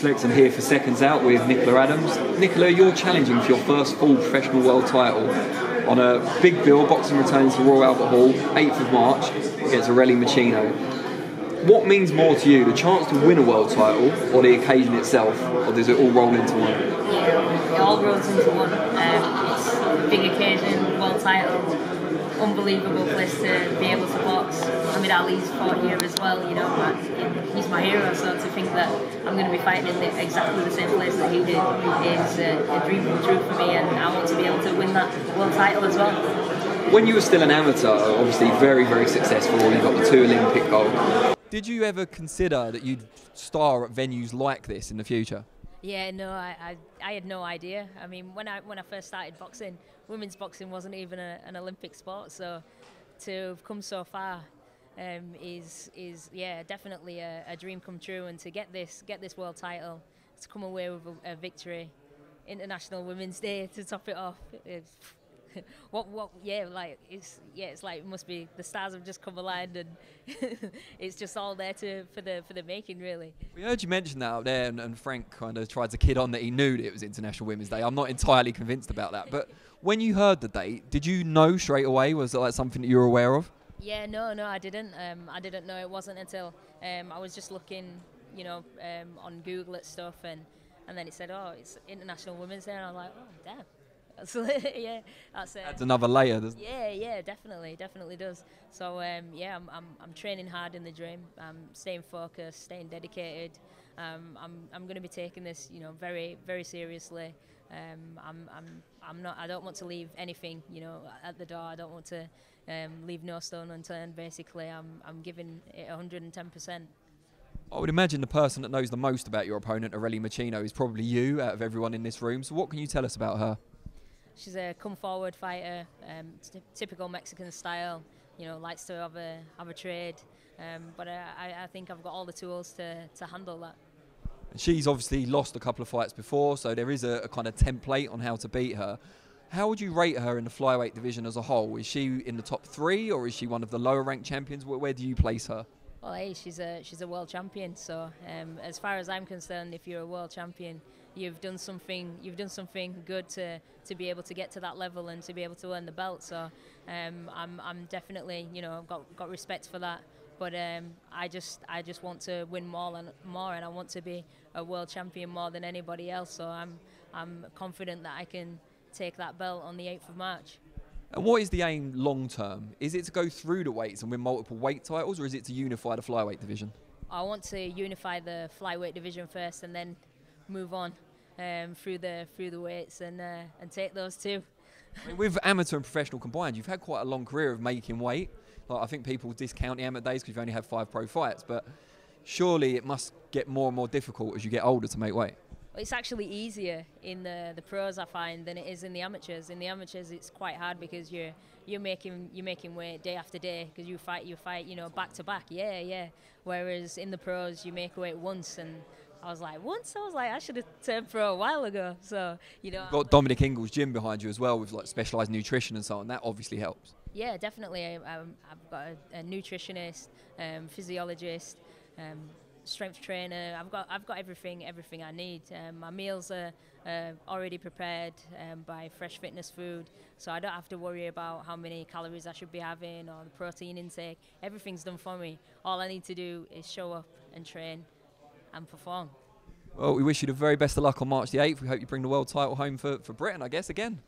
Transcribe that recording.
Flex. I'm here for Seconds Out with Nicola Adams. Nicola, you're challenging for your first full professional world title on a big bill. Boxing returns to Royal Albert Hall, 8th of March, against Aureli Machino. What means more to you, the chance to win a world title or the occasion itself, or does it all roll into one? Yeah, it all rolls into one. It's a big occasion, world title, unbelievable place to be able to box. Muhammad Ali's fought here as well, you know, he's my hero, so to think that I'm going to be fighting in exactly the same place that he did is a dream come true for me, and I want to be able to win that world title as well. When you were still an amateur, obviously very, very successful, you got the 2 Olympic gold. Did you ever consider that you'd star at venues like this in the future? Yeah, no, I had no idea. I mean, when I first started boxing, women's boxing wasn't even an Olympic sport, so to have come so far is yeah, definitely a dream come true, and to get this world title, to come away with a victory, International Women's Day to top it off. It's like it must be the stars have just come aligned, and it's just all there for the making, really. We heard you mention that out there, and Frank kind of tried to kid on that he knew that it was International Women's Day. I'm not entirely convinced about that, but when you heard the date, did you know straight away? Was it like something that you were aware of? Yeah, no, I didn't. I didn't know. It wasn't until I was just looking, you know, on Google at stuff, and then it said, oh, it's International Women's Day, and I was like, oh, damn. Yeah, that's another layer, doesn't it? Yeah, definitely does. So yeah, I'm training hard in the gym. I'm staying focused, staying dedicated. I'm going to be taking this, you know, very, very seriously. I don't want to leave anything, you know, at the door. I don't want to leave no stone unturned. Basically, I'm giving it 110%. I would imagine the person that knows the most about your opponent, Aureli Machino, is probably you out of everyone in this room. So what can you tell us about her? She's a come-forward fighter, typical Mexican style. You know, likes to have a trade, but I think I've got all the tools to handle that. She's obviously lost a couple of fights before, so there is a kind of template on how to beat her. How would you rate her in the flyweight division as a whole? Is she in the top 3, or is she one of the lower-ranked champions? Where do you place her? Well, hey, she's a world champion. So as far as I'm concerned, if you're a world champion, you've done something good to be able to get to that level and to be able to earn the belt. So I'm definitely, you know, I've got respect for that. But I just want to win more, and I want to be a world champion more than anybody else. So I'm confident that I can take that belt on the 8th of March. And what is the aim long term? Is it to go through the weights and win multiple weight titles, or is it to unify the flyweight division? I want to unify the flyweight division first, and then move on through the weights and take those 2. I mean, with amateur and professional combined, you've had quite a long career of making weight. Like, I think people discount the amateur days because you've only had 5 pro fights, but surely it must get more and more difficult as you get older to make weight. Well, it's actually easier in the pros, I find, than it is in the amateurs. In the amateurs, it's quite hard because you're making weight day after day, because you fight, you know, back to back. Yeah. Whereas in the pros, you make weight once, and I was like, I should have turned pro a while ago. So, you know, you've got Dominic Ingall's gym behind you as well, with like specialised nutrition and so on. That obviously helps. Yeah, definitely. I've got a nutritionist, physiologist, strength trainer. I've got everything I need. My meals are already prepared by Fresh Fitness Food, so I don't have to worry about how many calories I should be having or the protein intake. Everything's done for me. All I need to do is show up and train and perform. Well, we wish you the very best of luck on March the 8th. We hope you bring the world title home for Britain, I guess, again.